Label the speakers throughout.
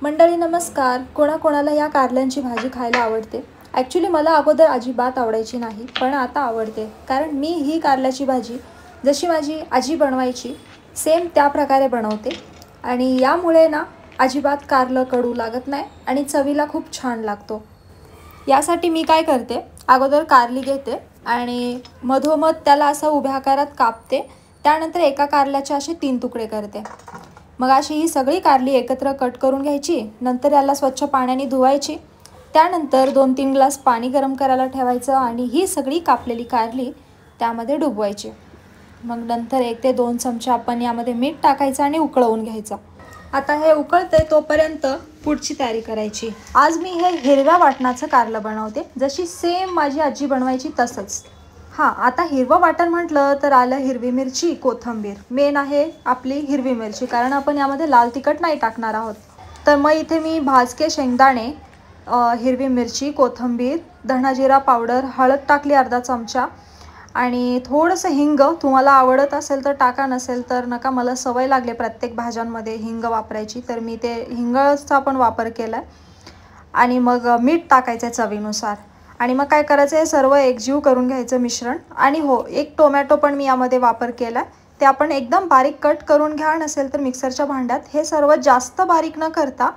Speaker 1: मंडळी नमस्कार. कोणाकोणाला या कारल्यांची भाजी खायला आवडते? ॲक्च्युली मला अगोदर अजिबात आवडायची नाही, पण आता आवडते. कारण मी ही कारल्याची भाजी जशी माझी आजी बनवायची सेम त्या प्रकारे बनवते आणि यामुळे ना अजिबात कारलं कडू लागत नाही आणि चवीला खूप छान लागतो. यासाठी मी काय करते, अगोदर कारली घेते आणि मधोमध त्याला असं उभ्या आकारात कापते. त्यानंतर एका कारल्याचे असे 3 तुकडे करते. मग अशी ही सगळी कारली एकत्र कट करून घ्यायची. नंतर याला स्वच्छ पाण्याने धुवायची. त्यानंतर 2-3 ग्लास पाणी गरम करायला ठेवायचं आणि ही सगळी कापलेली कारली त्यामध्ये डुबवायची. मग नंतर 1 ते 2 चमचे आपण यामध्ये मीठ टाकायचं आणि उकळवून घ्यायचं. आता हे उकळते तोपर्यंत पुढची तयारी करायची. आज मी हे हिरव्या वाटणाचं कारलं बनवते, जशी सेम माझी आजी बनवायची तसंच. आता हिरवं वाटण म्हटलं तर आलं हिरवी मिरची, कोथिंबीर. मेन आहे आपली हिरवी मिरची, कारण आपण यामध्ये लाल तिखट नाही टाकणार आहोत. तर मग इथे मी भाजके शेंगदाणे, हिरवी मिरची, कोथिंबीर, धना जिरा पावडर, हळद टाकली अर्धा चमचा आणि थोडंसं हिंग. तुम्हाला आवडत असेल तर टाका, नसेल तर नका. मला सवय लागली प्रत्येक भाज्यांमध्ये हिंग वापरायची, तर मी ते हिंगाचा पण वापर केला आहे. आणि मग मीठ टाकायचं चवीनुसार आणि मग काय करायचं, हे सर्व एकजीव करून घ्यायचं मिश्रण. आणि हो, 1 टोमॅटो पण मी यामध्ये वापर केला. ते आपण एकदम बारीक कट करून घ्या, नसेल तर मिक्सरच्या भांड्यात. हे सर्व जास्त बारीक न करता,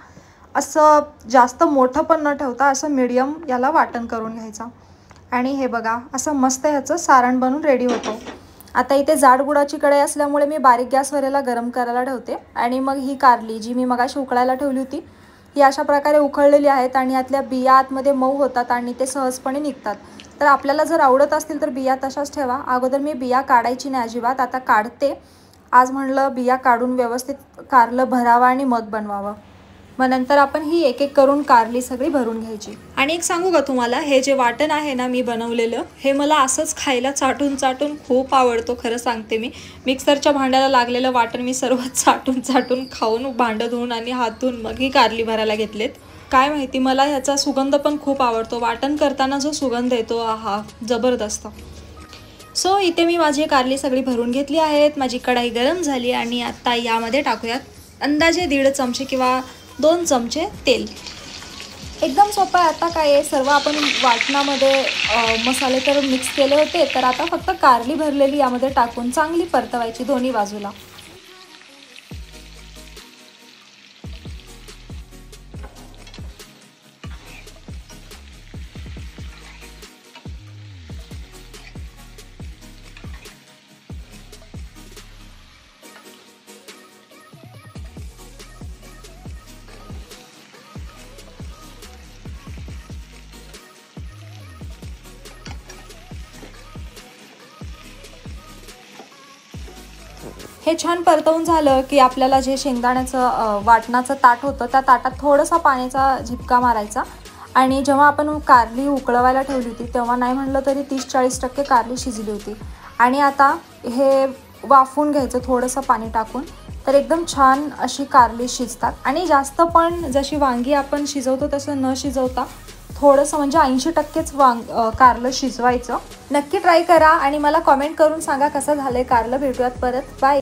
Speaker 1: असं जास्त मोठं पण न ठेवता, असं मीडियम याला वाटण करून घ्यायचं. आणि हे बघा, असं मस्त ह्याचं सारण बनून रेडी होतं. आता इथे जाड बुडाची कढई असल्यामुळे मी बारीक गॅसवर याला गरम करायला ठेवते. आणि मग ही कारली जी मी मगाशी उकळायला ठेवली होती, ही अशा प्रकारे उकळलेली आहेत आणि यातल्या बिया आतमध्ये मऊ होतात आणि ते सहजपणे निघतात. तर आपल्याला जर आवडत असतील तर बिया तशाच ठेवा. अगोदर मी बिया काढायची नाही अजिबात, आता काढते. आज म्हणलं बिया काढून व्यवस्थित कारलं भरावं आणि मग बनवावं. मग नंतर आपण ही एक एक करून कारली सगळी भरून घ्यायची. आणि एक सांगू का तुम्हाला, हे जे वाटण आहे ना मी बनवलेलं, हे मला असंच खायला चाटून चाटून खूप आवडतो. खरं सांगते, मी मिक्सरच्या भांड्याला लागलेलं वाटण मी सर्व चाटून चाटून खाऊन, भांडं धुवून आणि हात धुवून मग ही कारली भरायला घेतलेत. काय माहिती, मला ह्याचा सुगंध पण खूप आवडतो. वाटण करताना जो सुगंध येतो, आहा, जबरदस्त. सो इथे मी माझी कारली सगळी भरून घेतली आहेत. माझी कढाई गरम झाली आणि आता यामध्ये टाकूयात अंदाजे 1.5 चमचे किंवा 2 चमचे तेल. एकदम सोपं आहे. आता काय आहे, सर्व आपण वाटणामध्ये मसाले तर मिक्स केले होते, तर आता फक्त कारली भरलेली यामध्ये टाकून चांगली परतवायची दोन्ही बाजूला. हे छान परतवून झालं की आपल्याला जे शेंगदाण्याचं वाटणाचं ताट होतं, त्या ताटात थोडासा पाण्याचा झिपका मारायचा. आणि जेव्हा आपण कारली उकळवायला ठेवली होती, तेव्हा नाही म्हटलं तरी 30-40% कारली शिजली होती. आणि आता हे वाफवून घ्यायचं थोडंसं पाणी टाकून, तर एकदम छान अशी कारली शिजतात. आणि जास्त पण जशी वांगी आपण शिजवतो तसं न शिजवता थोडंसं, म्हणजे 80%च कारलं शिजवायचं. नक्की ट्राय करा आणि मला कमेंट करून सांगा कसं झालंय कारलं. भेटूयात परत. बाय.